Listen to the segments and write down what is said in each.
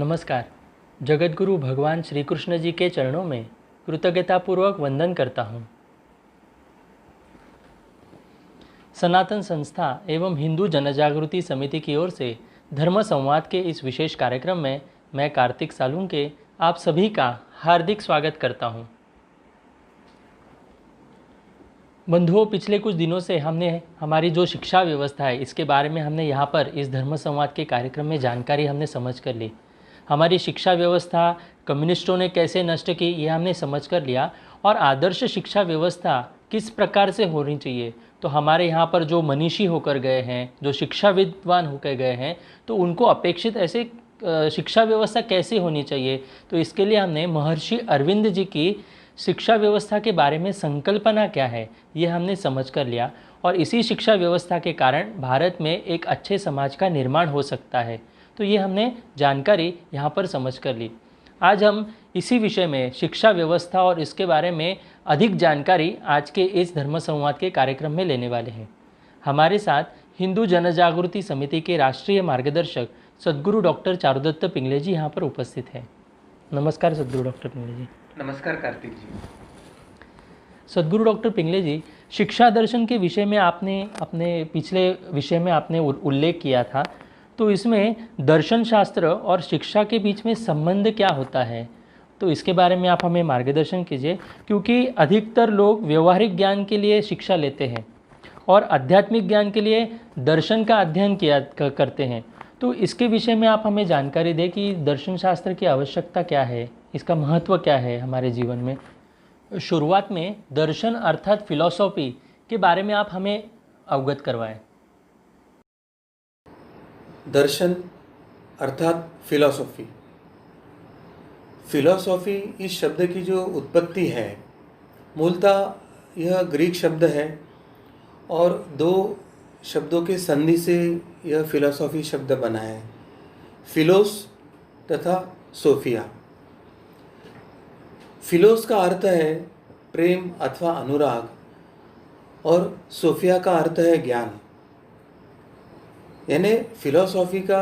नमस्कार। जगतगुरु भगवान श्री कृष्ण जी के चरणों में कृतज्ञतापूर्वक वंदन करता हूँ। सनातन संस्था एवं हिंदू जनजागृति समिति की ओर से धर्म संवाद के इस विशेष कार्यक्रम में मैं कार्तिक सालुंके आप सभी का हार्दिक स्वागत करता हूँ। बंधुओं, पिछले कुछ दिनों से हमने हमारी जो शिक्षा व्यवस्था है इसके बारे में हमने यहाँ पर इस धर्म संवाद के कार्यक्रम में जानकारी हमने समझ कर ली। हमारी शिक्षा व्यवस्था कम्युनिस्टों ने कैसे नष्ट की ये हमने समझ कर लिया, और आदर्श शिक्षा व्यवस्था किस प्रकार से होनी चाहिए। तो हमारे यहाँ पर जो मनीषी होकर गए हैं, जो शिक्षा विद्वान होकर गए हैं, तो उनको अपेक्षित ऐसे शिक्षा व्यवस्था कैसे होनी चाहिए, तो इसके लिए हमने महर्षि अरविंद जी की शिक्षा व्यवस्था के बारे में संकल्पना क्या है ये हमने समझ कर लिया। और इसी शिक्षा व्यवस्था के कारण भारत में एक अच्छे समाज का निर्माण हो सकता है। तो ये हमने जानकारी यहाँ पर समझ कर ली। आज हम इसी विषय में शिक्षा व्यवस्था और इसके बारे में अधिक जानकारी आज के इस धर्म संवाद के कार्यक्रम में लेने वाले हैं। हमारे साथ हिंदू जनजागृति समिति के राष्ट्रीय मार्गदर्शक सद्गुरु डॉक्टर चारुदत्त पिंगले जी यहाँ पर उपस्थित हैं। नमस्कार सद्गुरु डॉक्टर पिंगले जी। नमस्कार कार्तिक जी। सद्गुरु डॉक्टर पिंगले जी, शिक्षा दर्शन के विषय में आपने अपने पिछले विषय में आपने उल्लेख किया था, तो इसमें दर्शन शास्त्र और शिक्षा के बीच में संबंध क्या होता है, तो इसके बारे में आप हमें मार्गदर्शन कीजिए। क्योंकि अधिकतर लोग व्यवहारिक ज्ञान के लिए शिक्षा लेते हैं और आध्यात्मिक ज्ञान के लिए दर्शन का अध्ययन करते हैं। तो इसके विषय में आप हमें जानकारी दें कि दर्शन शास्त्र की आवश्यकता क्या है, इसका महत्व क्या है हमारे जीवन में। शुरुआत में दर्शन अर्थात फिलॉसफी के बारे में आप हमें अवगत करवाएं। दर्शन अर्थात फिलॉसफी इस शब्द की जो उत्पत्ति है, मूलतः यह ग्रीक शब्द है और दो शब्दों के संधि से यह फिलॉसफी शब्द बना है, फिलोस तथा सोफिया। फिलोस का अर्थ है प्रेम अथवा अनुराग और सोफिया का अर्थ है ज्ञान। यानी फिलॉसफी का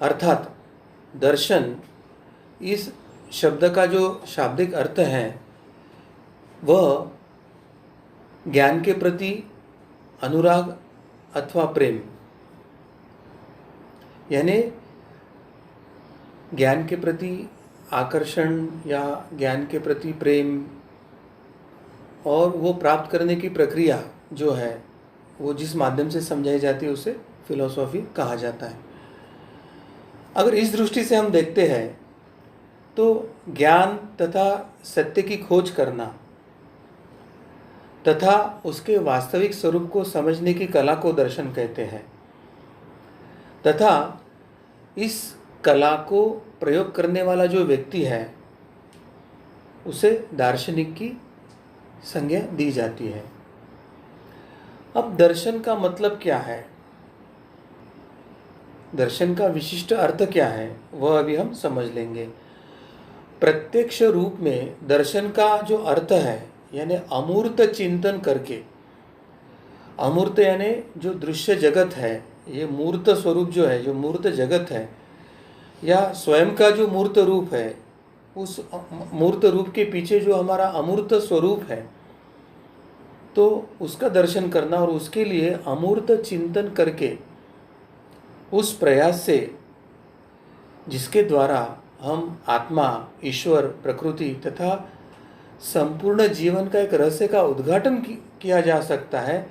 अर्थात दर्शन, इस शब्द का जो शाब्दिक अर्थ है वह ज्ञान के प्रति अनुराग अथवा प्रेम, यानी ज्ञान के प्रति आकर्षण या ज्ञान के प्रति प्रेम, और वो प्राप्त करने की प्रक्रिया जो है वो जिस माध्यम से समझाई जाती है उसे फिलॉसफी कहा जाता है। अगर इस दृष्टि से हम देखते हैं तो ज्ञान तथा सत्य की खोज करना तथा उसके वास्तविक स्वरूप को समझने की कला को दर्शन कहते हैं, तथा इस कला को प्रयोग करने वाला जो व्यक्ति है उसे दार्शनिक की संज्ञा दी जाती है। अब दर्शन का मतलब क्या है, दर्शन का विशिष्ट अर्थ क्या है, वह अभी हम समझ लेंगे। प्रत्यक्ष रूप में दर्शन का जो अर्थ है, यानी अमूर्त चिंतन करके, अमूर्त यानी जो दृश्य जगत है, ये मूर्त स्वरूप जो है, जो मूर्त जगत है या स्वयं का जो मूर्त रूप है, उस मूर्त रूप के पीछे जो हमारा अमूर्त स्वरूप है, तो उसका दर्शन करना, और उसके लिए अमूर्त चिंतन करके उस प्रयास से जिसके द्वारा हम आत्मा, ईश्वर, प्रकृति तथा संपूर्ण जीवन का एक रहस्य का उद्घाटन किया जा सकता है,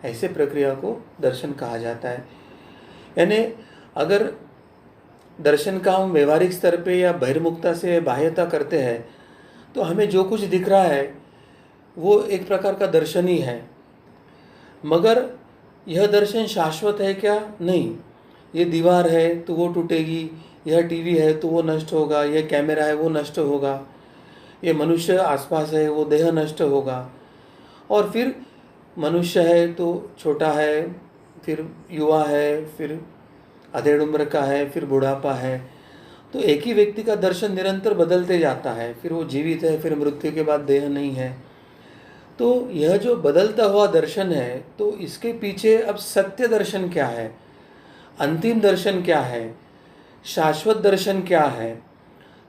ऐसे प्रक्रिया को दर्शन कहा जाता है। यानी अगर दर्शन का हम व्यवहारिक स्तर पे या बहिर्मुखता से बाह्यता करते हैं तो हमें जो कुछ दिख रहा है वो एक प्रकार का दर्शन ही है, मगर यह दर्शन शाश्वत है क्या? नहीं। ये दीवार है तो वो टूटेगी, यह टीवी है तो वो नष्ट होगा, यह कैमरा है वो नष्ट होगा, ये मनुष्य आसपास है वो देह नष्ट होगा, और फिर मनुष्य है तो छोटा है, फिर युवा है, फिर अधेड़ उम्र का है, फिर बुढ़ापा है। तो एक ही व्यक्ति का दर्शन निरंतर बदलते जाता है, फिर वो जीवित है, फिर मृत्यु के बाद देह नहीं है। तो यह जो बदलता हुआ दर्शन है, तो इसके पीछे अब सत्य दर्शन क्या है, अंतिम दर्शन क्या है, शाश्वत दर्शन क्या है।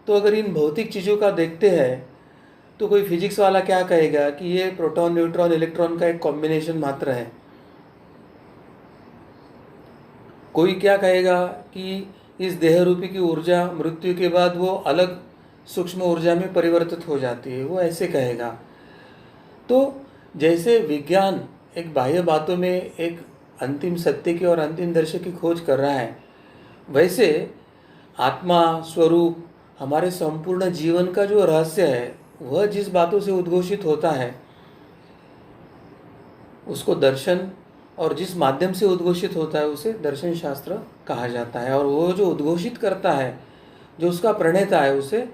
तो अगर इन भौतिक चीज़ों का देखते हैं तो कोई फिजिक्स वाला क्या कहेगा कि ये प्रोटॉन न्यूट्रॉन इलेक्ट्रॉन का एक कॉम्बिनेशन मात्र है। कोई क्या कहेगा कि इस देह रूपी की ऊर्जा मृत्यु के बाद वो अलग सूक्ष्म ऊर्जा में परिवर्तित हो जाती है, वो ऐसे कहेगा। तो जैसे विज्ञान एक बाह्य बातों में एक अंतिम सत्य की और अंतिम दर्शन की खोज कर रहा है, वैसे आत्मा स्वरूप हमारे संपूर्ण जीवन का जो रहस्य है वह जिस बातों से उद्घोषित होता है उसको दर्शन, और जिस माध्यम से उद्घोषित होता है उसे दर्शन शास्त्र कहा जाता है। और वो जो उद्घोषित करता है, जो उसका प्रणेता है, उसे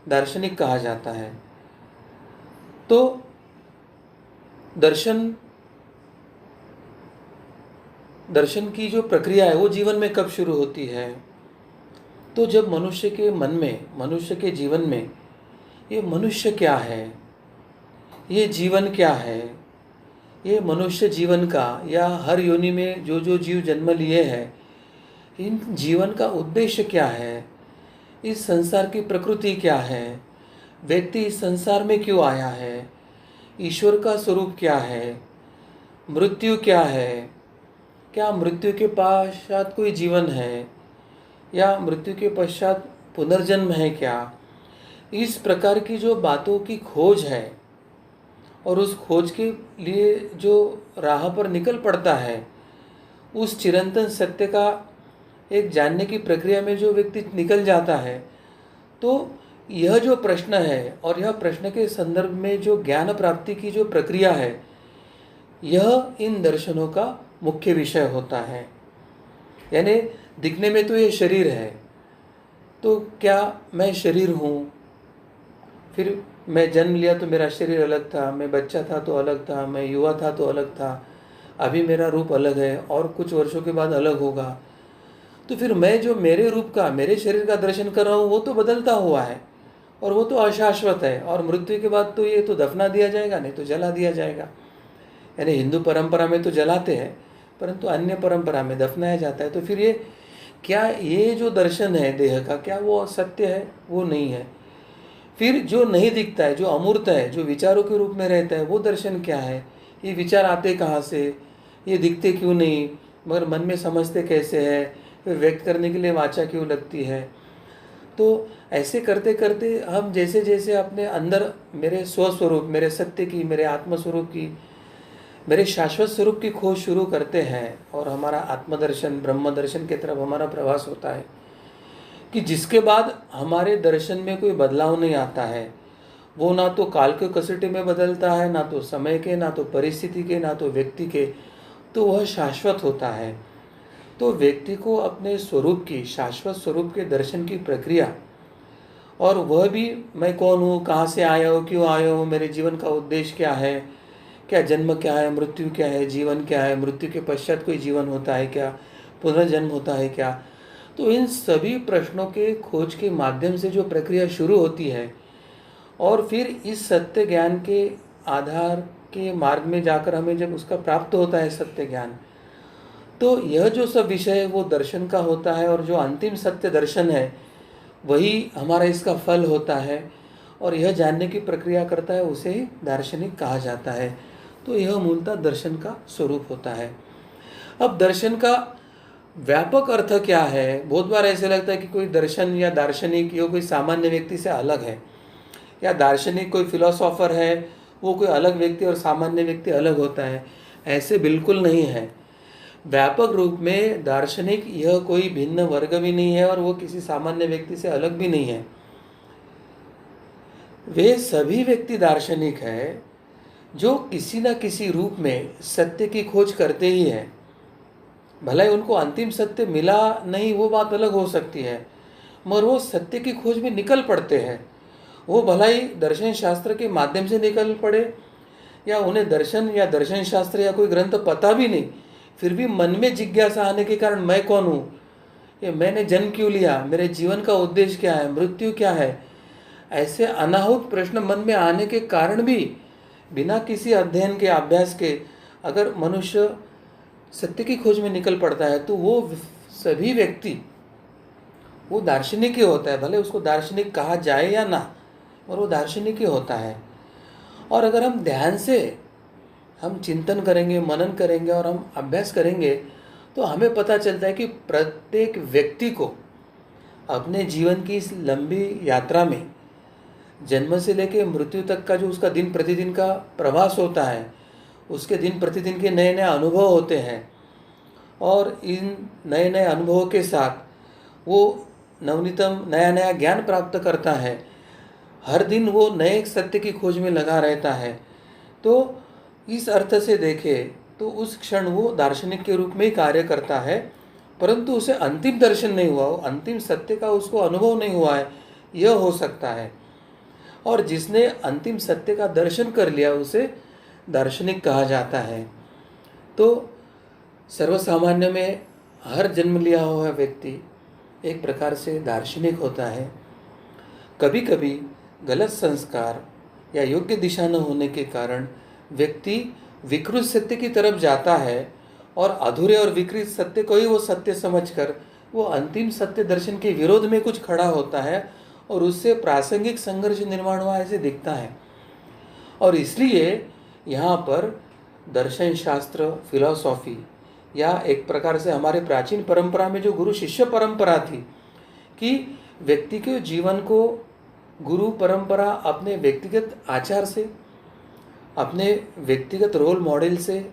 दार्शनिक कहा जाता है। तो दर्शन की जो प्रक्रिया है वो जीवन में कब शुरू होती है। तो जब मनुष्य के मन में, मनुष्य के जीवन में ये मनुष्य क्या है, ये जीवन क्या है, ये मनुष्य जीवन का या हर योनि में जो जो जीव जन्म लिए हैं, इन जीवन का उद्देश्य क्या है, इस संसार की प्रकृति क्या है, व्यक्ति इस संसार में क्यों आया है, ईश्वर का स्वरूप क्या है, मृत्यु क्या है, क्या मृत्यु के पश्चात कोई जीवन है या मृत्यु के पश्चात पुनर्जन्म है क्या, इस प्रकार की जो बातों की खोज है और उस खोज के लिए जो राह पर निकल पड़ता है, उस चिरंतन सत्य का एक जानने की प्रक्रिया में जो व्यक्ति निकल जाता है, तो यह जो प्रश्न है और यह प्रश्न के संदर्भ में जो ज्ञान प्राप्ति की जो प्रक्रिया है, यह इन दर्शनों का मुख्य विषय होता है। यानी दिखने में तो ये शरीर है, तो क्या मैं शरीर हूँ? फिर मैं जन्म लिया तो मेरा शरीर अलग था, मैं बच्चा था तो अलग था, मैं युवा था तो अलग था, अभी मेरा रूप अलग है और कुछ वर्षों के बाद अलग होगा। तो फिर मैं जो मेरे रूप का, मेरे शरीर का दर्शन कर रहा हूँ वो तो बदलता हुआ है और वो तो अशाश्वत है, और मृत्यु के बाद तो ये तो दफना दिया जाएगा, नहीं तो जला दिया जाएगा। यानी हिंदू परंपरा में तो जलाते हैं, परंतु अन्य परंपरा में दफनाया जाता है। तो फिर ये क्या, ये जो दर्शन है देह का, क्या वो सत्य है? वो नहीं है। फिर जो नहीं दिखता है, जो अमूर्त है, जो विचारों के रूप में रहता है, वो दर्शन क्या है? ये विचार आते कहाँ से, ये दिखते क्यों नहीं, मगर मन में समझते कैसे है, फिर व्यक्त करने के लिए वाचा क्यों लगती है। तो ऐसे करते करते हम जैसे जैसे अपने अंदर मेरे स्वस्वरूप, मेरे सत्य की, मेरे आत्मस्वरूप की, मेरे शाश्वत स्वरूप की खोज शुरू करते हैं और हमारा आत्मदर्शन, ब्रह्म दर्शन की तरफ हमारा प्रवास होता है, कि जिसके बाद हमारे दर्शन में कोई बदलाव नहीं आता है। वो ना तो काल के कसौटी में बदलता है, ना तो समय के, ना तो परिस्थिति के, ना तो व्यक्ति के, तो वह शाश्वत होता है। तो व्यक्ति को अपने स्वरूप की, शाश्वत स्वरूप के दर्शन की प्रक्रिया, और वह भी मैं कौन हूँ, कहाँ से आया हूँ, क्यों आया हूँ, मेरे जीवन का उद्देश्य क्या है, क्या जन्म क्या है, मृत्यु क्या है, जीवन क्या है, मृत्यु के पश्चात कोई जीवन होता है क्या, पुनर्जन्म होता है क्या। तो इन सभी प्रश्नों के खोज के माध्यम से जो प्रक्रिया शुरू होती है, और फिर इस सत्य ज्ञान के आधार के मार्ग में जाकर हमें जब उसका प्राप्त होता है सत्य ज्ञान, तो यह जो सब विषय है वो दर्शन का होता है, और जो अंतिम सत्य दर्शन है वही हमारा इसका फल होता है, और यह जानने की प्रक्रिया करता है, उसे ही दार्शनिक कहा जाता है। तो यह मूलतः दर्शन का स्वरूप होता है। अब दर्शन का व्यापक अर्थ क्या है? बहुत बार ऐसे लगता है कि कोई दर्शन या दार्शनिक ये कोई सामान्य व्यक्ति से अलग है, या दार्शनिक कोई फिलोसोफर है वो कोई अलग व्यक्ति और सामान्य व्यक्ति अलग होता है। ऐसे बिल्कुल नहीं है। व्यापक रूप में दार्शनिक यह कोई भिन्न वर्ग भी नहीं है और वो किसी सामान्य व्यक्ति से अलग भी नहीं है। वे सभी व्यक्ति दार्शनिक है जो किसी न किसी रूप में सत्य की खोज करते ही हैं। भले ही उनको अंतिम सत्य मिला नहीं, वो बात अलग हो सकती है, मगर वो सत्य की खोज में निकल पड़ते हैं। वो भला ही दर्शन शास्त्र के माध्यम से निकल पड़े, या उन्हें दर्शन या दर्शन शास्त्र या कोई ग्रंथ पता भी नहीं, फिर भी मन में जिज्ञासा आने के कारण मैं कौन हूँ, ये मैंने जन्म क्यों लिया, मेरे जीवन का उद्देश्य क्या है, मृत्यु क्या है, ऐसे अनाहुत प्रश्न मन में आने के कारण भी बिना किसी अध्ययन के, अभ्यास के अगर मनुष्य सत्य की खोज में निकल पड़ता है, तो वो सभी व्यक्ति वो दार्शनिक ही होता है, भले उसको दार्शनिक कहा जाए या ना, और वो दार्शनिक ही होता है। और अगर हम ध्यान से हम चिंतन करेंगे, मनन करेंगे और हम अभ्यास करेंगे तो हमें पता चलता है कि प्रत्येक व्यक्ति को अपने जीवन की इस लंबी यात्रा में जन्म से लेकर मृत्यु तक का जो उसका दिन प्रतिदिन का प्रवास होता है, उसके दिन प्रतिदिन के नए नए अनुभव होते हैं, और इन नए नए अनुभवों के साथ वो नवनीतम नया नया ज्ञान प्राप्त करता है। हर दिन वो नए सत्य की खोज में लगा रहता है। तो इस अर्थ से देखें तो उस क्षण वो दार्शनिक के रूप में ही कार्य करता है, परंतु उसे अंतिम दर्शन नहीं हुआ, अंतिम सत्य का उसको अनुभव नहीं हुआ है, यह हो सकता है। और जिसने अंतिम सत्य का दर्शन कर लिया उसे दार्शनिक कहा जाता है। तो सर्वसामान्य में हर जन्म लिया हुआ व्यक्ति एक प्रकार से दार्शनिक होता है। कभी कभी गलत संस्कार या योग्य दिशा न होने के कारण व्यक्ति विकृत सत्य की तरफ जाता है और अधूरे और विकृत सत्य को ही वो सत्य समझकर वो अंतिम सत्य दर्शन के विरोध में कुछ खड़ा होता है और उससे प्रासंगिक संघर्ष निर्माण हुआ ऐसे दिखता है। और इसलिए यहाँ पर दर्शन शास्त्र, फिलॉसॉफी या एक प्रकार से हमारे प्राचीन परंपरा में जो गुरु शिष्य परंपरा थी कि व्यक्ति के जीवन को गुरु परंपरा अपने व्यक्तिगत आचार से, अपने व्यक्तिगत रोल मॉडल से,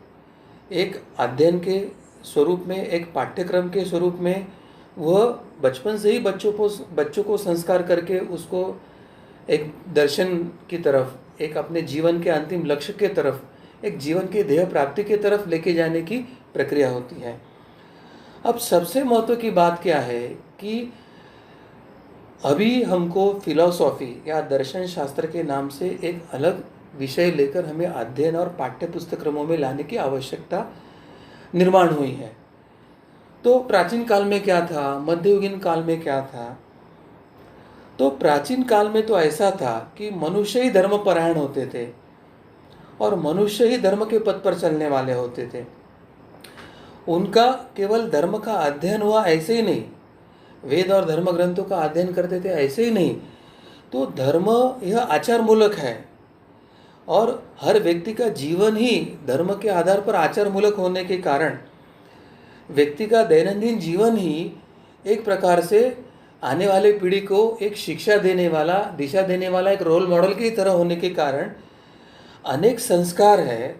एक अध्ययन के स्वरूप में, एक पाठ्यक्रम के स्वरूप में वह बचपन से ही बच्चों को संस्कार करके उसको एक दर्शन की तरफ, एक अपने जीवन के अंतिम लक्ष्य के तरफ, एक जीवन के ध्येय प्राप्ति की तरफ लेके जाने की प्रक्रिया होती है। अब सबसे महत्व की बात क्या है कि अभी हमको फिलॉसॉफी या दर्शन शास्त्र के नाम से एक अलग विषय लेकर हमें अध्ययन और पाठ्य पुस्तक्रमों में लाने की आवश्यकता निर्माण हुई है। तो प्राचीन काल में क्या था, मध्ययुगीन काल में क्या था? तो प्राचीन काल में तो ऐसा था कि मनुष्य ही धर्मपरायण होते थे और मनुष्य ही धर्म के पथ पर चलने वाले होते थे। उनका केवल धर्म का अध्ययन हुआ ऐसे ही नहीं, वेद और धर्म ग्रंथों का अध्ययन करते थे ऐसे ही नहीं। तो धर्म यह आचार मूलक है और हर व्यक्ति का जीवन ही धर्म के आधार पर आचार मूलक होने के कारण व्यक्ति का दैनंदिन जीवन ही एक प्रकार से आने वाले पीढ़ी को एक शिक्षा देने वाला, दिशा देने वाला एक रोल मॉडल की तरह होने के कारण अनेक संस्कार है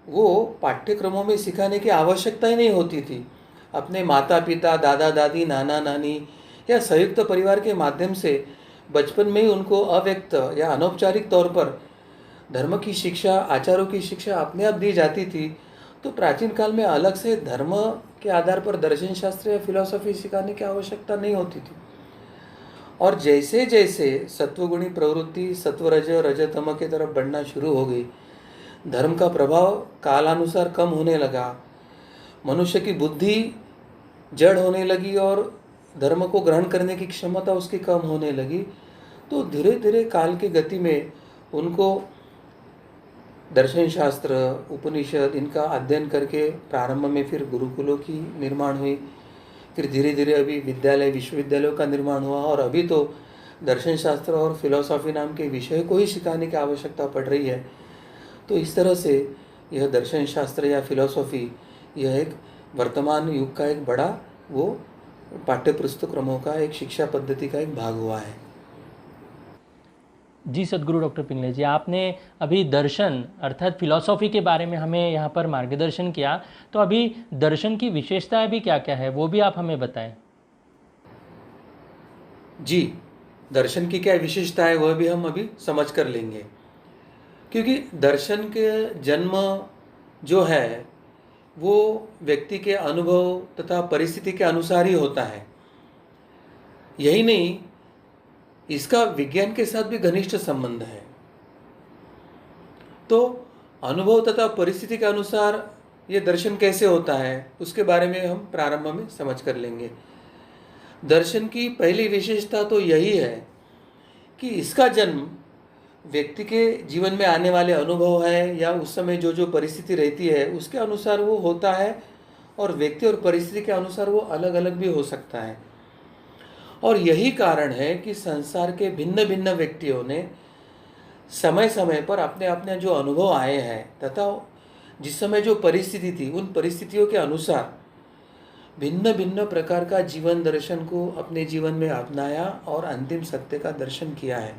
वो पाठ्यक्रमों में सिखाने की आवश्यकता ही नहीं होती थी। अपने माता पिता, दादा दादी, नाना नानी या संयुक्त परिवार के माध्यम से बचपन में ही उनको अव्यक्त या अनौपचारिक तौर पर धर्म की शिक्षा, आचारों की शिक्षा अपने आप दी जाती थी। तो प्राचीन काल में अलग से धर्म के आधार पर दर्शन शास्त्र या फिलॉसफी सिखाने की आवश्यकता नहीं होती थी। और जैसे जैसे सत्वगुणी प्रवृत्ति सत्वरज रजतम की तरफ बढ़ना शुरू हो गई, धर्म का प्रभाव कालानुसार कम होने लगा, मनुष्य की बुद्धि जड़ होने लगी और धर्म को ग्रहण करने की क्षमता उसकी कम होने लगी। तो धीरे धीरे काल की गति में उनको दर्शन शास्त्र, उपनिषद इनका अध्ययन करके प्रारंभ में फिर गुरुकुलों की निर्माण हुई, फिर धीरे धीरे अभी विद्यालय, विश्वविद्यालयों का निर्माण हुआ और अभी तो दर्शन शास्त्र और फिलॉसफी नाम के विषय को ही सिखाने की आवश्यकता पड़ रही है। तो इस तरह से यह दर्शन शास्त्र या फिलॉसफी यह एक वर्तमान युग का एक बड़ा वो पाठ्य पुस्तक्रमों का एक शिक्षा पद्धति का एक भाग हुआ है। जी सद्गुरु डॉक्टर पिंगले जी, आपने अभी दर्शन अर्थात फिलॉसफी के बारे में हमें यहाँ पर मार्गदर्शन किया, तो अभी दर्शन की विशेषताएं भी क्या क्या है वो भी आप हमें बताएं। जी, दर्शन की क्या विशेषता है वह भी हम अभी समझ कर लेंगे, क्योंकि दर्शन के जन्म जो है वो व्यक्ति के अनुभव तथा परिस्थिति के अनुसार ही होता है। यही नहीं, इसका विज्ञान के साथ भी घनिष्ठ संबंध है। तो अनुभव तथा परिस्थिति के अनुसार ये दर्शन कैसे होता है उसके बारे में हम प्रारंभ में समझ कर लेंगे। दर्शन की पहली विशेषता तो यही है कि इसका जन्म व्यक्ति के जीवन में आने वाले अनुभव है या उस समय जो जो परिस्थिति रहती है उसके अनुसार वो होता है, और व्यक्ति और परिस्थिति के अनुसार वो अलग अलग भी हो सकता है। और यही कारण है कि संसार के भिन्न भिन्न व्यक्तियों ने समय समय पर अपने अपने जो अनुभव आए हैं तथा जिस समय जो परिस्थिति थी उन परिस्थितियों के अनुसार भिन्न भिन्न प्रकार का जीवन दर्शन को अपने जीवन में अपनाया और अंतिम सत्य का दर्शन किया है।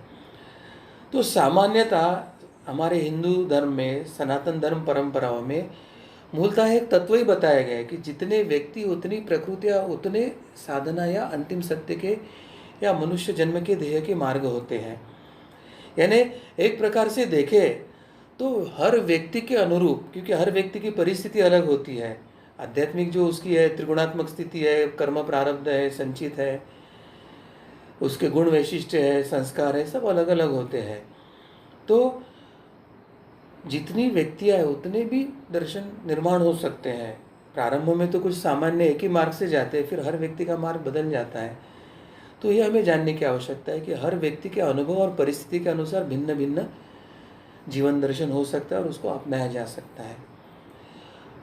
तो सामान्यतः हमारे हिंदू धर्म में, सनातन धर्म परंपराओं में मूलतः एक तत्व ही बताया गया है कि जितने व्यक्ति उतनी प्रकृतियाँ उतने साधना या अंतिम सत्य के या मनुष्य जन्म के ध्येय के मार्ग होते हैं। यानी एक प्रकार से देखें तो हर व्यक्ति के अनुरूप, क्योंकि हर व्यक्ति की परिस्थिति अलग होती है, आध्यात्मिक जो उसकी है, त्रिगुणात्मक स्थिति है, कर्म प्रारब्ध है, संचित है, उसके गुण वैशिष्ट्य है, संस्कार है, सब अलग अलग होते हैं। तो जितनी व्यक्तियाँ है उतने भी दर्शन निर्माण हो सकते हैं। प्रारंभ में तो कुछ सामान्य एक ही मार्ग से जाते हैं, फिर हर व्यक्ति का मार्ग बदल जाता है। तो यह हमें जानने की आवश्यकता है कि हर व्यक्ति के अनुभव और परिस्थिति के अनुसार भिन्न भिन्न जीवन दर्शन हो सकता है और उसको अपनाया जा सकता है।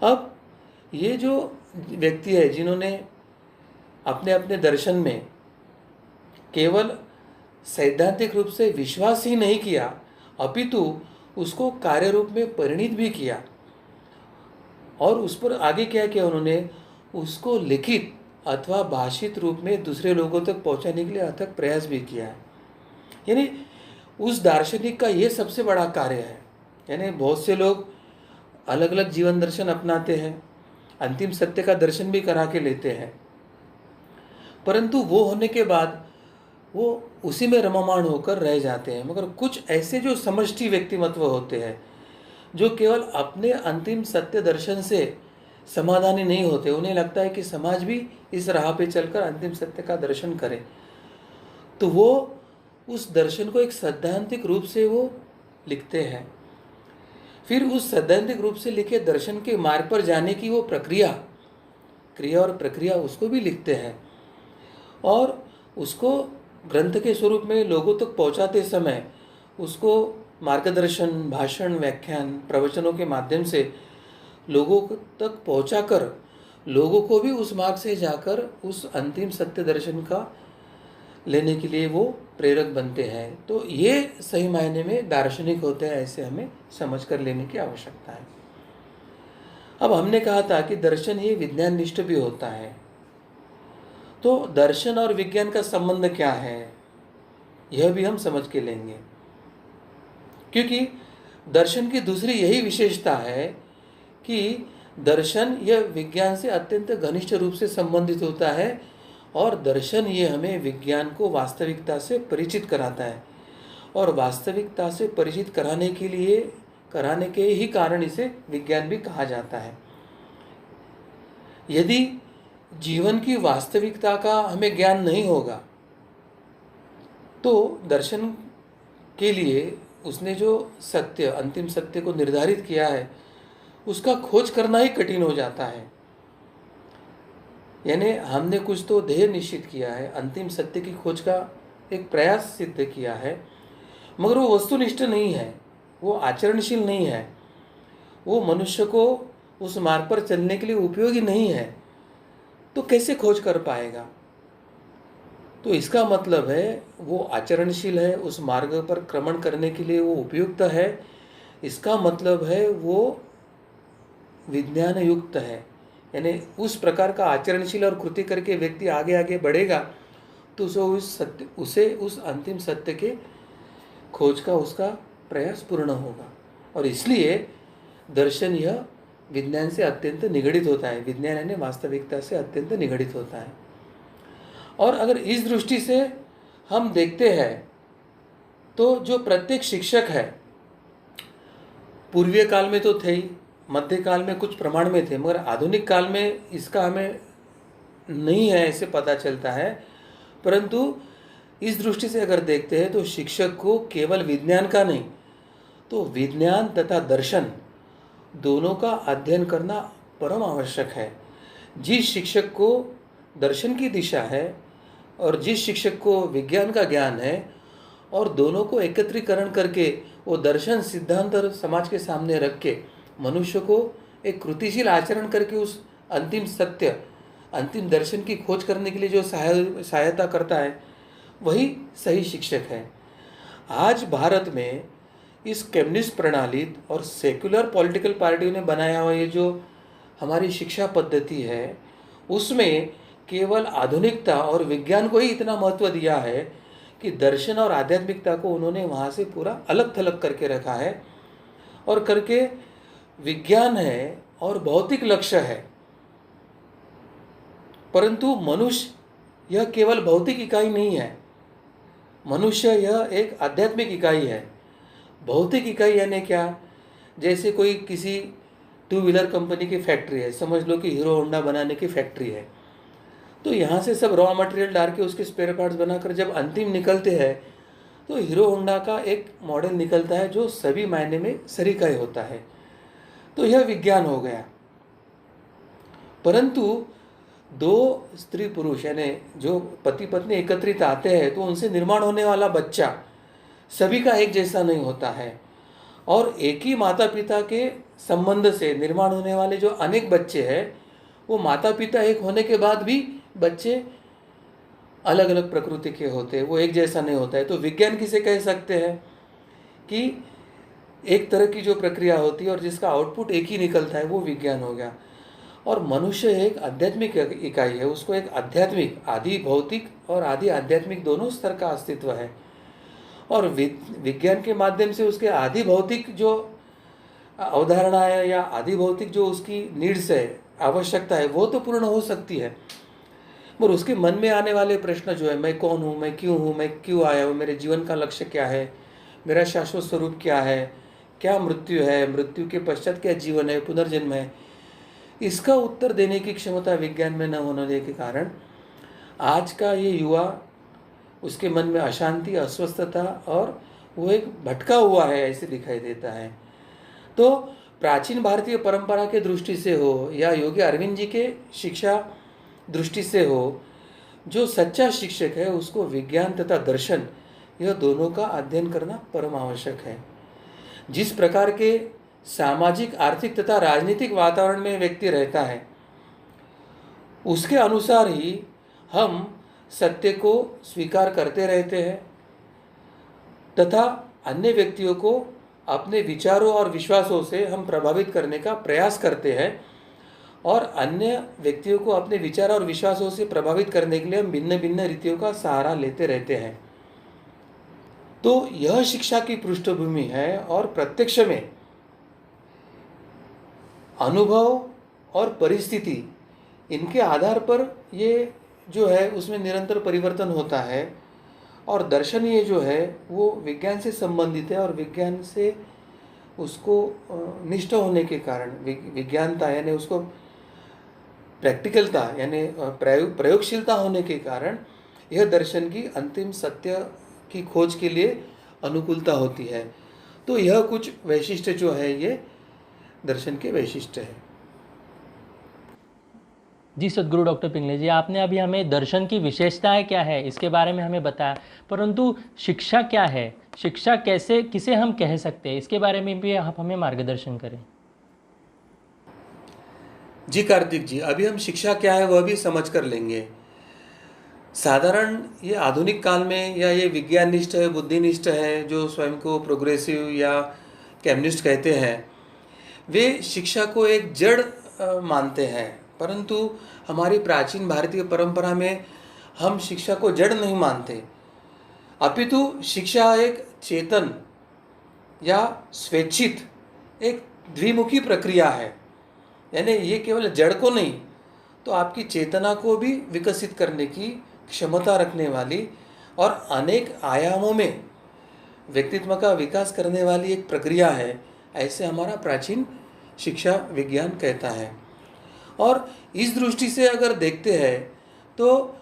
अब ये जो व्यक्ति है जिन्होंने अपने अपने दर्शन में केवल सैद्धांतिक रूप से विश्वास ही नहीं किया अपितु उसको कार्य रूप में परिणित भी किया और उस पर आगे क्या किया, उन्होंने उसको लिखित अथवा भाषित रूप में दूसरे लोगों तक पहुंचाने के लिए अथक प्रयास भी किया है। यानी उस दार्शनिक का ये सबसे बड़ा कार्य है। यानी बहुत से लोग अलग अलग जीवन दर्शन अपनाते हैं, अंतिम सत्य का दर्शन भी करा के लेते हैं, परंतु वो होने के बाद वो उसी में रममाण होकर रह जाते हैं। मगर कुछ ऐसे जो समष्टि व्यक्तिमत्व होते हैं जो केवल अपने अंतिम सत्य दर्शन से समाधानी नहीं होते, उन्हें लगता है कि समाज भी इस राह पे चलकर अंतिम सत्य का दर्शन करे, तो वो उस दर्शन को एक सैद्धांतिक रूप से वो लिखते हैं। फिर उस सैद्धांतिक रूप से लिखे दर्शन के मार्ग पर जाने की वो क्रिया और प्रक्रिया उसको भी लिखते हैं और उसको ग्रंथ के स्वरूप में लोगों तक पहुंचाते समय उसको मार्गदर्शन, भाषण, व्याख्यान, प्रवचनों के माध्यम से लोगों तक पहुंचाकर लोगों को भी उस मार्ग से जाकर उस अंतिम सत्य दर्शन का लेने के लिए वो प्रेरक बनते हैं। तो ये सही मायने में दार्शनिक होते हैं, ऐसे हमें समझ कर लेने की आवश्यकता है। अब हमने कहा था कि दर्शन ही विज्ञान निष्ठ भी होता है, तो दर्शन और विज्ञान का संबंध क्या है यह भी हम समझ के लेंगे, क्योंकि दर्शन की दूसरी यही विशेषता है कि दर्शन यह विज्ञान से अत्यंत घनिष्ठ रूप से संबंधित होता है और दर्शन ये हमें विज्ञान को वास्तविकता से परिचित कराता है और वास्तविकता से परिचित कराने के ही कारण इसे विज्ञान भी कहा जाता है। यदि जीवन की वास्तविकता का हमें ज्ञान नहीं होगा तो दर्शन के लिए उसने जो सत्य, अंतिम सत्य को निर्धारित किया है उसका खोज करना ही कठिन हो जाता है। यानी हमने कुछ तो ध्येय निश्चित किया है, अंतिम सत्य की खोज का एक प्रयास सिद्ध किया है, मगर वो वस्तुनिष्ठ नहीं है, वो आचरणशील नहीं है, वो मनुष्य को उस मार्ग पर चलने के लिए उपयोगी नहीं है, तो कैसे खोज कर पाएगा। तो इसका मतलब है वो आचरणशील है, उस मार्ग पर क्रमण करने के लिए वो उपयुक्त है, इसका मतलब है वो विज्ञान युक्त है। यानी उस प्रकार का आचरणशील और कृति करके व्यक्ति आगे आगे बढ़ेगा तो उसे उस अंतिम सत्य के खोज का उसका प्रयास पूर्ण होगा। और इसलिए दर्शन यह विज्ञान से अत्यंत निगडित होता है, विज्ञान यानी वास्तविकता से अत्यंत निगडित होता है। और अगर इस दृष्टि से हम देखते हैं तो जो प्रत्येक शिक्षक है, पूर्वीय काल में तो थे ही, मध्यकाल में कुछ प्रमाण में थे, मगर आधुनिक काल में इसका हमें नहीं है ऐसे पता चलता है, परंतु इस दृष्टि से अगर देखते हैं तो शिक्षक को केवल विज्ञान का नहीं तो विज्ञान तथा दर्शन दोनों का अध्ययन करना परम आवश्यक है। जिस शिक्षक को दर्शन की दिशा है और जिस शिक्षक को विज्ञान का ज्ञान है और दोनों को एकत्रीकरण करके वो दर्शन सिद्धांत और समाज के सामने रख के मनुष्य को एक कृतिशील आचरण करके उस अंतिम सत्य अंतिम दर्शन की खोज करने के लिए जो सहायता करता है, वही सही शिक्षक है। आज भारत में इस कम्युनिस्ट प्रणाली और सेक्युलर पॉलिटिकल पार्टियों ने बनाया हुआ ये जो हमारी शिक्षा पद्धति है, उसमें केवल आधुनिकता और विज्ञान को ही इतना महत्व दिया है कि दर्शन और आध्यात्मिकता को उन्होंने वहाँ से पूरा अलग थलग करके रखा है, और करके विज्ञान है और भौतिक लक्ष्य है। परंतु मनुष्य यह केवल भौतिक इकाई नहीं है, मनुष्य यह एक आध्यात्मिक इकाई है। भौतिक इकाई यानी क्या? जैसे कोई किसी 2 व्हीलर कंपनी की फैक्ट्री है, समझ लो कि हीरो होंडा बनाने की फैक्ट्री है, तो यहाँ से सब रॉ मटेरियल डाल के उसके स्पेयर पार्ट्स बनाकर जब अंतिम निकलते हैं तो हीरो होंडा का एक मॉडल निकलता है जो सभी मायने में सरीका होता है। तो यह विज्ञान हो गया। परंतु 2 स्त्री पुरुष यानी जो पति पत्नी एकत्रित आते हैं तो उनसे निर्माण होने वाला बच्चा सभी का एक जैसा नहीं होता है, और एक ही माता पिता के संबंध से निर्माण होने वाले जो अनेक बच्चे हैं, वो माता पिता एक होने के बाद भी बच्चे अलग अलग प्रकृति के होते हैं, वो एक जैसा नहीं होता है। तो विज्ञान किसे कह सकते हैं कि एक तरह की जो प्रक्रिया होती है और जिसका आउटपुट एक ही निकलता है, वो विज्ञान हो गया। और मनुष्य एक आध्यात्मिक इकाई है, उसको एक आध्यात्मिक, आदि भौतिक और आदि आध्यात्मिक दोनों स्तर का अस्तित्व है, और विज्ञान के माध्यम से उसके आदि भौतिक जो अवधारणा है या आदि भौतिक जो उसकी नीड्स है, आवश्यकता है, वो तो पूर्ण हो सकती है, पर उसके मन में आने वाले प्रश्न जो है, मैं कौन हूँ, मैं क्यों आया हूँ, मेरे जीवन का लक्ष्य क्या है, मेरा शाश्वत स्वरूप क्या है, क्या मृत्यु है, मृत्यु के पश्चात क्या जीवन है, पुनर्जन्म है, इसका उत्तर देने की क्षमता विज्ञान में न होने के कारण आज का ये युवा, उसके मन में अशांति, अस्वस्थता और वो एक भटका हुआ है ऐसे दिखाई देता है। तो प्राचीन भारतीय परंपरा के दृष्टि से हो या योगी अरविंद जी के शिक्षा दृष्टि से हो, जो सच्चा शिक्षक है उसको विज्ञान तथा दर्शन यह दोनों का अध्ययन करना परम आवश्यक है। जिस प्रकार के सामाजिक, आर्थिक तथा राजनीतिक वातावरण में व्यक्ति रहता है, उसके अनुसार ही हम सत्य को स्वीकार करते रहते हैं तथा अन्य व्यक्तियों को अपने विचारों और विश्वासों से हम प्रभावित करने का प्रयास करते हैं, और अन्य व्यक्तियों को अपने विचार और विश्वासों से प्रभावित करने के लिए हम भिन्न भिन्न रीतियों का सहारा लेते रहते हैं। तो यह शिक्षा की पृष्ठभूमि है, और प्रत्यक्ष में अनुभव और परिस्थिति, इनके आधार पर ये जो है उसमें निरंतर परिवर्तन होता है, और दर्शन ये जो है वो विज्ञान से संबंधित है, और विज्ञान से उसको निष्ठ होने के कारण, विज्ञानता यानी उसको प्रैक्टिकलता यानी प्रयोगशीलता होने के कारण यह दर्शन की अंतिम सत्य की खोज के लिए अनुकूलता होती है। तो यह कुछ वैशिष्ट्य जो है ये दर्शन के वैशिष्ट्य है। जी सद्गुरु डॉक्टर पिंगले जी, आपने अभी हमें दर्शन की विशेषताएं क्या है इसके बारे में हमें बताया, परंतु शिक्षा क्या है, शिक्षा कैसे, किसे हम कह सकते हैं, इसके बारे में भी आप हमें मार्गदर्शन करें। जी कार्तिक जी, अभी हम शिक्षा क्या है वह भी समझ कर लेंगे। साधारण ये आधुनिक काल में या ये विज्ञाननिष्ठ है, बुद्धिनिष्ठ है, जो स्वयं को प्रोग्रेसिव या कम्युनिस्ट कहते हैं, वे शिक्षा को एक जड़ मानते हैं। परंतु हमारी प्राचीन भारतीय परंपरा में हम शिक्षा को जड़ नहीं मानते, अपितु शिक्षा एक चेतन या स्वेच्छित एक द्विमुखी प्रक्रिया है। यानी ये केवल जड़ को नहीं, तो आपकी चेतना को भी विकसित करने की क्षमता रखने वाली और अनेक आयामों में व्यक्तित्व का विकास करने वाली एक प्रक्रिया है, ऐसे हमारा प्राचीन शिक्षा विज्ञान कहता है। और इस दृष्टि से अगर देखते हैं तो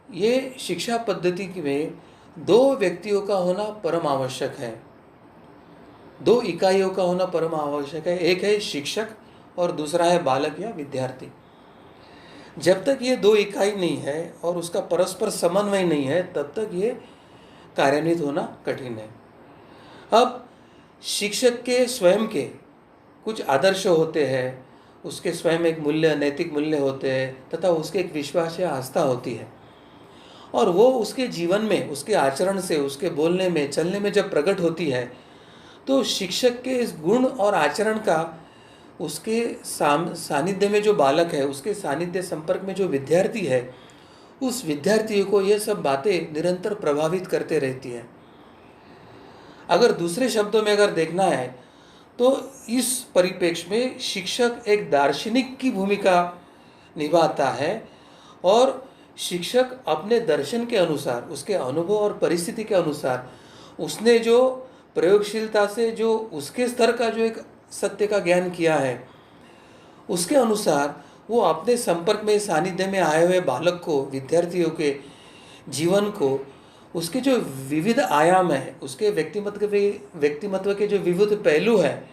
ये शिक्षा पद्धति में 2 व्यक्तियों का होना परम आवश्यक है, 2 इकाइयों का होना परम आवश्यक है। एक है शिक्षक और दूसरा है बालक या विद्यार्थी। जब तक ये 2 इकाई नहीं है और उसका परस्पर समन्वय नहीं है, तब तक ये कार्यान्वित होना कठिन है। अब शिक्षक के स्वयं के कुछ आदर्श होते हैं, उसके स्वयं एक मूल्य, नैतिक मूल्य होते हैं तथा उसके एक विश्वास या आस्था होती है, और वो उसके जीवन में, उसके आचरण से, उसके बोलने में, चलने में जब प्रकट होती है, तो शिक्षक के इस गुण और आचरण का उसके सानिध्य में जो बालक है, उसके सानिध्य संपर्क में जो विद्यार्थी है, उस विद्यार्थी को ये सब बातें निरंतर प्रभावित करते रहती है। अगर दूसरे शब्दों में अगर देखना है तो इस परिप्रेक्ष्य में शिक्षक एक दार्शनिक की भूमिका निभाता है, और शिक्षक अपने दर्शन के अनुसार, उसके अनुभव और परिस्थिति के अनुसार, उसने जो प्रयोगशीलता से जो उसके स्तर का जो एक सत्य का ज्ञान किया है, उसके अनुसार वो अपने संपर्क में, सानिध्य में आए हुए बालक को, विद्यार्थियों के जीवन को, उसके जो विविध आयाम है, उसके व्यक्तिमत्व के जो विविध पहलू है,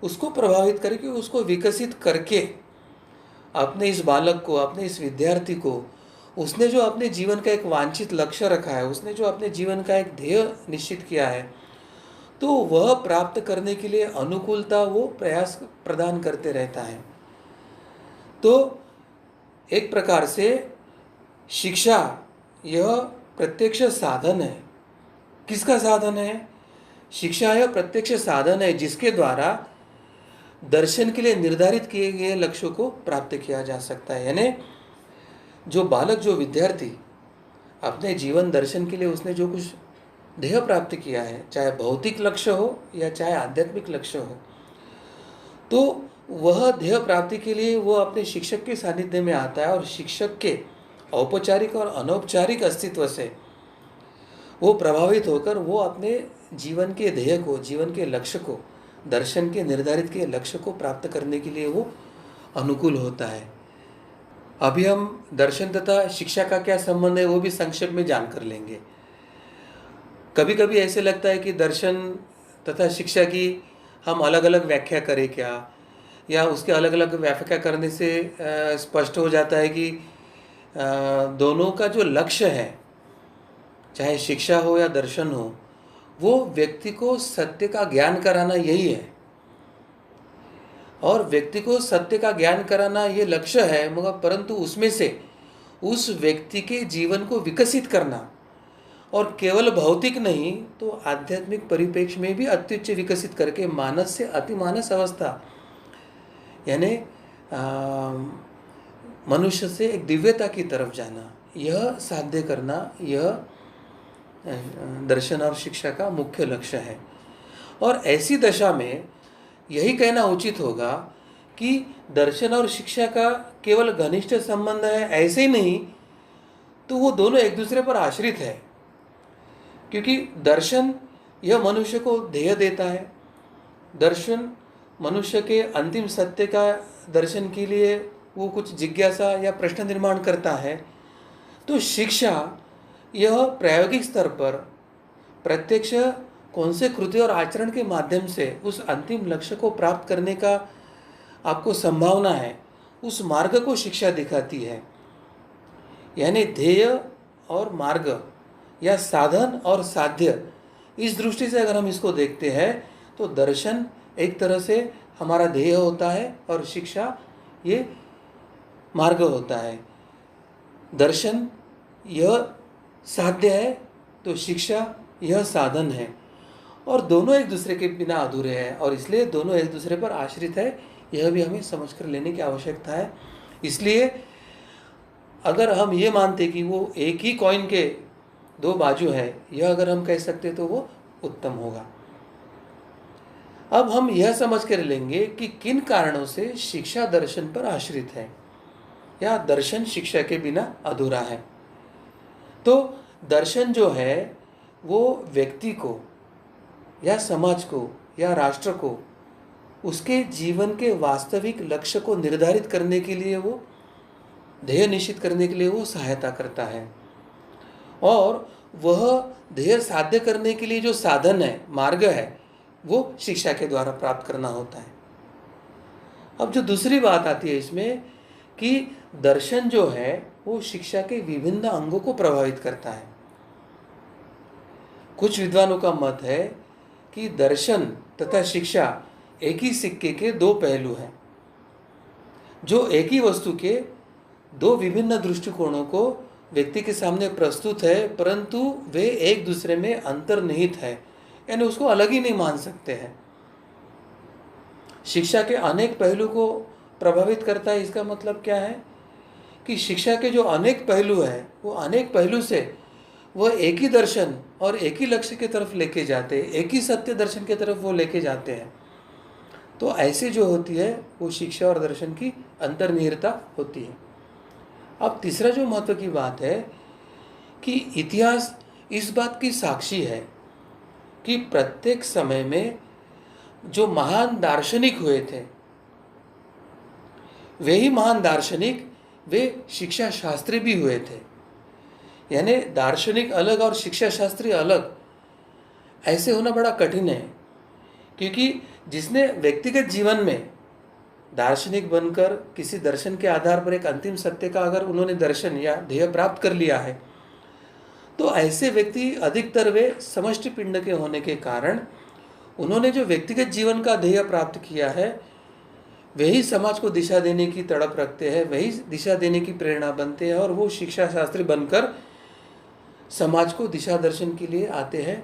उसको प्रभावित करके, उसको विकसित करके अपने इस बालक को, अपने इस विद्यार्थी को, उसने जो अपने जीवन का एक वांछित लक्ष्य रखा है, उसने जो अपने जीवन का एक ध्येय निश्चित किया है, तो वह प्राप्त करने के लिए अनुकूलता वो प्रयास प्रदान करते रहता है। तो एक प्रकार से शिक्षा यह प्रत्यक्ष साधन है। किसका साधन है? शिक्षा यह प्रत्यक्ष साधन है जिसके द्वारा दर्शन के लिए निर्धारित किए गए लक्ष्यों को प्राप्त किया जा सकता है। यानी जो बालक, जो विद्यार्थी अपने जीवन दर्शन के लिए उसने जो कुछ ध्येय प्राप्त किया है, चाहे भौतिक लक्ष्य हो या चाहे आध्यात्मिक लक्ष्य हो, तो वह ध्येय प्राप्ति के लिए वो अपने शिक्षक के सानिध्य में आता है, और शिक्षक के औपचारिक और अनौपचारिक अस्तित्व से वो प्रभावित होकर वो अपने जीवन के ध्येय को, जीवन के लक्ष्य को, दर्शन के निर्धारित के लक्ष्य को प्राप्त करने के लिए वो अनुकूल होता है। अभी हम दर्शन तथा शिक्षा का क्या संबंध है वो भी संक्षेप में जानकर लेंगे। कभी कभी ऐसे लगता है कि दर्शन तथा शिक्षा की हम अलग अलग व्याख्या करें क्या, या उसके अलग अलग व्याख्या करने से स्पष्ट हो जाता है कि दोनों का जो लक्ष्य है, चाहे शिक्षा हो या दर्शन हो, वो व्यक्ति को सत्य का ज्ञान कराना यही है, और व्यक्ति को सत्य का ज्ञान कराना ये लक्ष्य है, मगर परंतु उसमें से उस व्यक्ति के जीवन को विकसित करना, और केवल भौतिक नहीं तो आध्यात्मिक परिप्रेक्ष्य में भी अत्युच्च विकसित करके मानस से अतिमानस अवस्था, यानी मनुष्य से एक दिव्यता की तरफ जाना, यह साध्य करना, यह दर्शन और शिक्षा का मुख्य लक्ष्य है। और ऐसी दशा में यही कहना उचित होगा कि दर्शन और शिक्षा का केवल घनिष्ठ संबंध है ऐसे ही नहीं, तो वो दोनों एक दूसरे पर आश्रित है। क्योंकि दर्शन यह मनुष्य को ध्येय देता है, दर्शन मनुष्य के अंतिम सत्य का दर्शन के लिए वो कुछ जिज्ञासा या प्रश्न निर्माण करता है, तो शिक्षा यह प्रायोगिक स्तर पर प्रत्यक्ष कौन से कृति और आचरण के माध्यम से उस अंतिम लक्ष्य को प्राप्त करने का आपको संभावना है, उस मार्ग को शिक्षा दिखाती है। यानी ध्येय और मार्ग या साधन और साध्य, इस दृष्टि से अगर हम इसको देखते हैं तो दर्शन एक तरह से हमारा ध्येय होता है और शिक्षा ये मार्ग होता है। दर्शन यह साध्य है तो शिक्षा यह साधन है, और दोनों एक दूसरे के बिना अधूरे हैं, और इसलिए दोनों एक दूसरे पर आश्रित है, यह भी हमें समझ कर लेने की आवश्यकता है। इसलिए अगर हम ये मानते कि वो एक ही कॉइन के दो बाजू है, यह अगर हम कह सकते तो वो उत्तम होगा। अब हम यह समझ कर लेंगे कि किन कारणों से शिक्षा दर्शन पर आश्रित है या दर्शन शिक्षा के बिना अधूरा है। तो दर्शन जो है वो व्यक्ति को या समाज को या राष्ट्र को उसके जीवन के वास्तविक लक्ष्य को निर्धारित करने के लिए, वो ध्येय निश्चित करने के लिए वो सहायता करता है, और वह ध्येय साध्य करने के लिए जो साधन है, मार्ग है, वो शिक्षा के द्वारा प्राप्त करना होता है। अब जो दूसरी बात आती है इसमें कि दर्शन जो है वो शिक्षा के विभिन्न अंगों को प्रभावित करता है। कुछ विद्वानों का मत है कि दर्शन तथा शिक्षा एक ही सिक्के के दो पहलू हैं। जो एक ही वस्तु के दो विभिन्न दृष्टिकोणों को व्यक्ति के सामने प्रस्तुत है, परंतु वे एक दूसरे में अंतर्निहित है, यानी उसको अलग ही नहीं मान सकते हैं। शिक्षा के अनेक पहलू को प्रभावित करता है। इसका मतलब क्या है कि शिक्षा के जो अनेक पहलू हैं, वो अनेक पहलू से वह एक ही दर्शन और एक ही लक्ष्य की तरफ लेके जाते हैं, एक ही सत्य दर्शन की तरफ वो लेके जाते हैं। तो ऐसे जो होती है वो शिक्षा और दर्शन की अंतर्निहितता होती है। अब तीसरा जो महत्व की बात है कि इतिहास इस बात की साक्षी है कि प्रत्येक समय में जो महान दार्शनिक हुए थे, वे ही महान दार्शनिक वे शिक्षा शास्त्री भी हुए थे। यानी दार्शनिक अलग और शिक्षा शास्त्री अलग, ऐसे होना बड़ा कठिन है, क्योंकि जिसने व्यक्तिगत जीवन में दार्शनिक बनकर किसी दर्शन के आधार पर एक अंतिम सत्य का अगर उन्होंने दर्शन या ध्येय प्राप्त कर लिया है, तो ऐसे व्यक्ति अधिकतर वे समष्टि पिंड के होने के कारण उन्होंने जो व्यक्तिगत जीवन का ध्येय प्राप्त किया है, वही समाज को दिशा देने की तड़प रखते हैं, वही दिशा देने की प्रेरणा बनते हैं, और वो शिक्षा शास्त्री बनकर समाज को दिशा दर्शन के लिए आते हैं।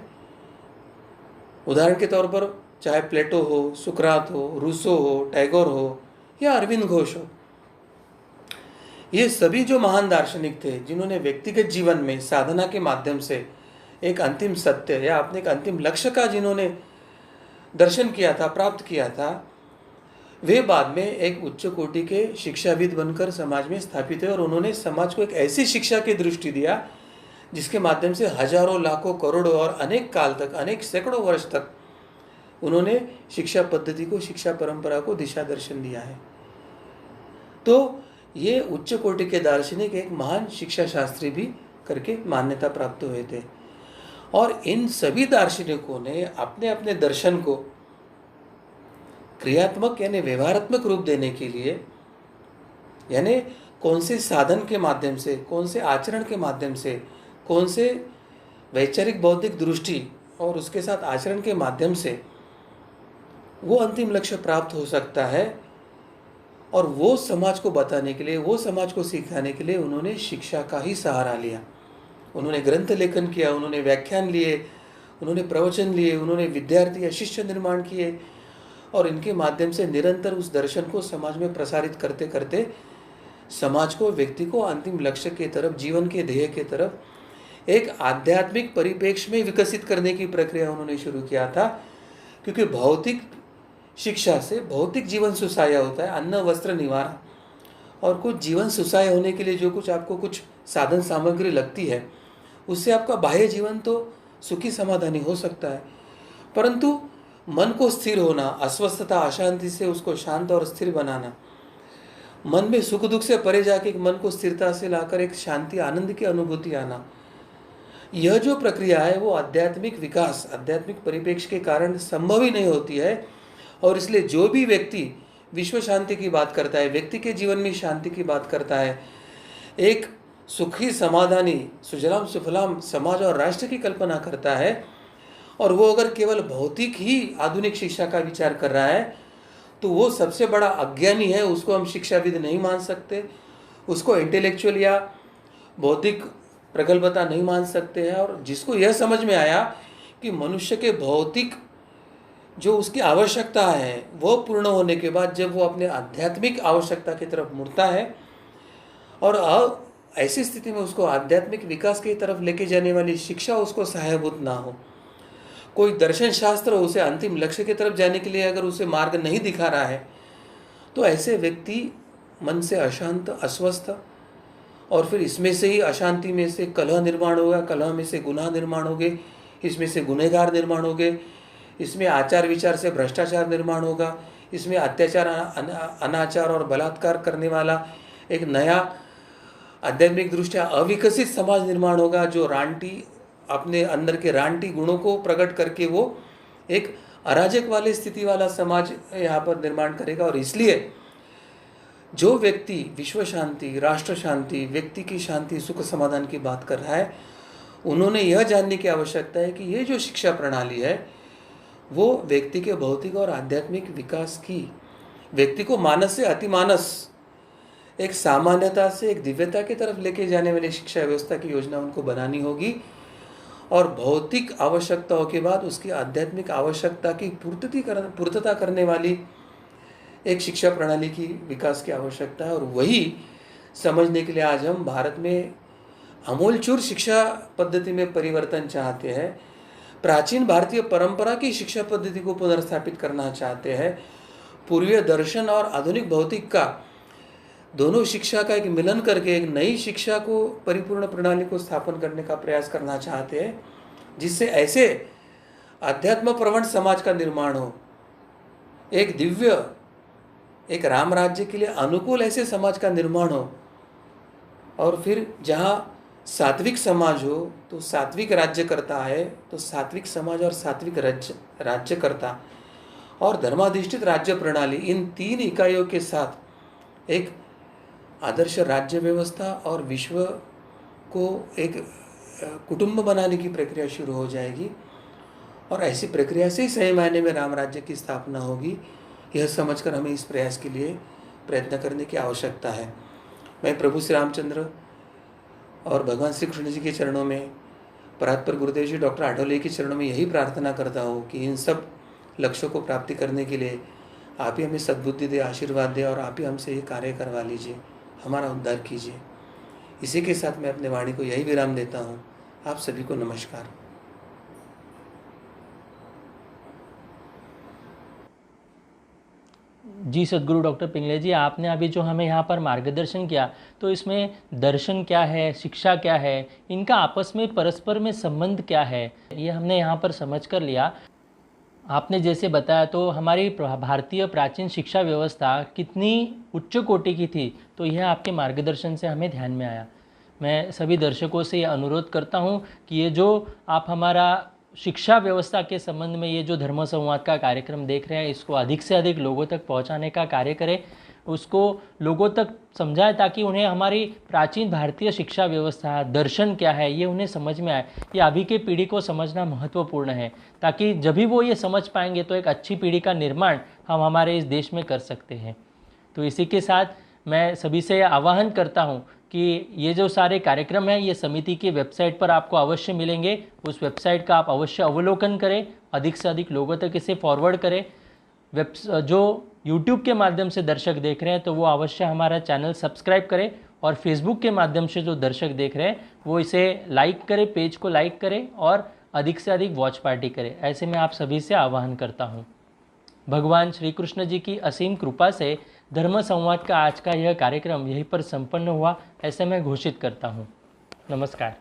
उदाहरण के तौर पर चाहे प्लेटो हो, सुकरात हो, रूसो हो, टैगोर हो या अरविंद घोष हो, ये सभी जो महान दार्शनिक थे जिन्होंने व्यक्तिगत जीवन में साधना के माध्यम से एक अंतिम सत्य या अपने एक अंतिम लक्ष्य का जिन्होंने दर्शन किया था, प्राप्त किया था, वे बाद में एक उच्च कोटि के शिक्षाविद बनकर समाज में स्थापित है। और उन्होंने समाज को एक ऐसी शिक्षा की दृष्टि दिया जिसके माध्यम से हजारों, लाखों, करोड़ों और अनेक काल तक, अनेक सैकड़ों वर्ष तक उन्होंने शिक्षा पद्धति को, शिक्षा परंपरा को दिशा दर्शन दिया है। तो ये उच्च कोटि के दार्शनिक एक महान शिक्षा शास्त्री भी करके मान्यता प्राप्त हुए थे। और इन सभी दार्शनिकों ने अपने अपने दर्शन को क्रियात्मक यानी व्यवहारात्मक रूप देने के लिए, यानी कौन से साधन के माध्यम से, कौन से आचरण के माध्यम से, कौन से वैचारिक बौद्धिक दृष्टि और उसके साथ आचरण के माध्यम से वो अंतिम लक्ष्य प्राप्त हो सकता है, और वो समाज को बताने के लिए, वो समाज को सिखाने के लिए उन्होंने शिक्षा का ही सहारा लिया। उन्होंने ग्रंथ लेखन किया, उन्होंने व्याख्यान लिए, उन्होंने प्रवचन लिए, उन्होंने विद्यार्थी या शिष्य निर्माण किए, और इनके माध्यम से निरंतर उस दर्शन को समाज में प्रसारित करते करते समाज को, व्यक्ति को अंतिम लक्ष्य के तरफ, जीवन के ध्येय के तरफ एक आध्यात्मिक परिप्रेक्ष्य में विकसित करने की प्रक्रिया उन्होंने शुरू किया था। क्योंकि भौतिक शिक्षा से भौतिक जीवन सुसाय होता है, अन्न वस्त्र निवारण, और कुछ जीवन सुसाय होने के लिए जो कुछ आपको कुछ साधन सामग्री लगती है, उससे आपका बाह्य जीवन तो सुखी समाधानी हो सकता है, परंतु मन को स्थिर होना, अस्वस्थता, अशांति से उसको शांत और स्थिर बनाना, मन में सुख दुख से परे जाके मन को स्थिरता से लाकर एक शांति, आनंद की अनुभूति आना, यह जो प्रक्रिया है वो आध्यात्मिक विकास, आध्यात्मिक परिप्रेक्ष्य के कारण संभव ही नहीं होती है। और इसलिए जो भी व्यक्ति विश्व शांति की बात करता है, व्यक्ति के जीवन में शांति की बात करता है, एक सुखी समाधानी सुजलाम सुफलाम समाज और राष्ट्र की कल्पना करता है, और वो अगर केवल भौतिक ही आधुनिक शिक्षा का विचार कर रहा है, तो वो सबसे बड़ा अज्ञानी है। उसको हम शिक्षाविद नहीं मान सकते, उसको इंटेलेक्चुअल या बौद्धिक प्रगल्भता नहीं मान सकते हैं। और जिसको यह समझ में आया कि मनुष्य के भौतिक जो उसकी आवश्यकता है वो पूर्ण होने के बाद जब वो अपने आध्यात्मिक आवश्यकता की तरफ मुड़ता है, और ऐसी स्थिति में उसको आध्यात्मिक विकास की तरफ लेके जाने वाली शिक्षा उसको सहायभूत ना हो, कोई दर्शन शास्त्र उसे अंतिम लक्ष्य की तरफ जाने के लिए अगर उसे मार्ग नहीं दिखा रहा है, तो ऐसे व्यक्ति मन से अशांत, अस्वस्थ, और फिर इसमें से ही अशांति में से कलह निर्माण होगा, कलह में से गुनाह निर्माण होंगे, इसमें से गुनहगार निर्माण होंगे, इसमें आचार विचार से भ्रष्टाचार निर्माण होगा, इसमें अत्याचार, अनाचार और बलात्कार करने वाला एक नया आध्यात्मिक दृष्टिया अविकसित समाज निर्माण होगा, जो रांटी, अपने अंदर के रांटी गुणों को प्रकट करके वो एक अराजक वाली स्थिति वाला समाज यहाँ पर निर्माण करेगा। और इसलिए जो व्यक्ति विश्व शांति, राष्ट्र शांति, व्यक्ति की शांति, सुख समाधान की बात कर रहा है, उन्होंने यह जानने की आवश्यकता है कि ये जो शिक्षा प्रणाली है वो व्यक्ति के भौतिक और आध्यात्मिक विकास की, व्यक्ति को मानस से अतिमानस एक सामान्यता से एक दिव्यता की तरफ लेके जाने वाली शिक्षा व्यवस्था की योजना उनको बनानी होगी और भौतिक आवश्यकताओं के बाद उसकी आध्यात्मिक आवश्यकता की पूर्तता करने वाली एक शिक्षा प्रणाली की विकास की आवश्यकता है। और वही समझने के लिए आज हम भारत में आमूलचूर शिक्षा पद्धति में परिवर्तन चाहते हैं, प्राचीन भारतीय परंपरा की शिक्षा पद्धति को पुनर्स्थापित करना चाहते हैं, पूर्वीय दर्शन और आधुनिक भौतिक का दोनों शिक्षा का एक मिलन करके एक नई शिक्षा को परिपूर्ण प्रणाली को स्थापन करने का प्रयास करना चाहते हैं, जिससे ऐसे अध्यात्म प्रवण समाज का निर्माण हो, एक दिव्य, एक राम राज्य के लिए अनुकूल ऐसे समाज का निर्माण हो। और फिर जहाँ सात्विक समाज हो तो सात्विक राज्य करता है, तो सात्विक समाज और सात्विक राज्य करता और धर्माधिष्ठित राज्य प्रणाली, इन तीन इकाइयों के साथ एक आदर्श राज्य व्यवस्था और विश्व को एक कुटुंब बनाने की प्रक्रिया शुरू हो जाएगी। और ऐसी प्रक्रिया से ही सही मायने में राम राज्य की स्थापना होगी। यह समझकर हमें इस प्रयास के लिए प्रयत्न करने की आवश्यकता है। मैं प्रभु श्री रामचंद्र और भगवान श्री कृष्ण जी के चरणों में, परात्पर गुरुदेव जी डॉक्टर आठवले के चरणों में यही प्रार्थना करता हूँ कि इन सब लक्ष्यों को प्राप्ति करने के लिए आप ही हमें सद्बुद्धि दे, आशीर्वाद दे और आप ही हमसे ये कार्य करवा लीजिए, हमारा उद्धार कीजिए। इसी के साथ मैं अपने वाणी को यही विराम देता हूँ। आप सभी को नमस्कार। जी सद्गुरु डॉक्टर पिंगले जी, आपने अभी जो हमें यहाँ पर मार्गदर्शन किया, तो इसमें दर्शन क्या है, शिक्षा क्या है, इनका आपस में परस्पर में संबंध क्या है, ये हमने यहाँ पर समझ कर लिया। आपने जैसे बताया तो हमारी भारतीय प्राचीन शिक्षा व्यवस्था कितनी उच्च कोटि की थी, तो यह आपके मार्गदर्शन से हमें ध्यान में आया। मैं सभी दर्शकों से ये अनुरोध करता हूँ कि ये जो आप हमारा शिक्षा व्यवस्था के संबंध में ये जो धर्म संवाद का कार्यक्रम देख रहे हैं, इसको अधिक से अधिक लोगों तक पहुंचाने का कार्य करें, उसको लोगों तक समझाएं ताकि उन्हें हमारी प्राचीन भारतीय शिक्षा व्यवस्था, दर्शन क्या है, ये उन्हें समझ में आए। ये अभी के पीढ़ी को समझना महत्वपूर्ण है, ताकि जब भी वो ये समझ पाएंगे तो एक अच्छी पीढ़ी का निर्माण हम हमारे इस देश में कर सकते हैं। तो इसी के साथ मैं सभी से आह्वान करता हूँ कि ये जो सारे कार्यक्रम हैं ये समिति की वेबसाइट पर आपको अवश्य मिलेंगे। उस वेबसाइट का आप अवश्य अवलोकन करें, अधिक से अधिक लोगों तक इसे फॉरवर्ड करें। जो यूट्यूब के माध्यम से दर्शक देख रहे हैं तो वो अवश्य हमारा चैनल सब्सक्राइब करें, और फेसबुक के माध्यम से जो दर्शक देख रहे हैं वो इसे लाइक करें, पेज को लाइक करें और अधिक से अधिक वॉच पार्टी करें। ऐसे मैं आप सभी से आह्वान करता हूँ। भगवान श्री कृष्ण जी की असीम कृपा से धर्म संवाद का आज का यह कार्यक्रम यहीं पर संपन्न हुआ, ऐसे मैं घोषित करता हूँ। नमस्कार।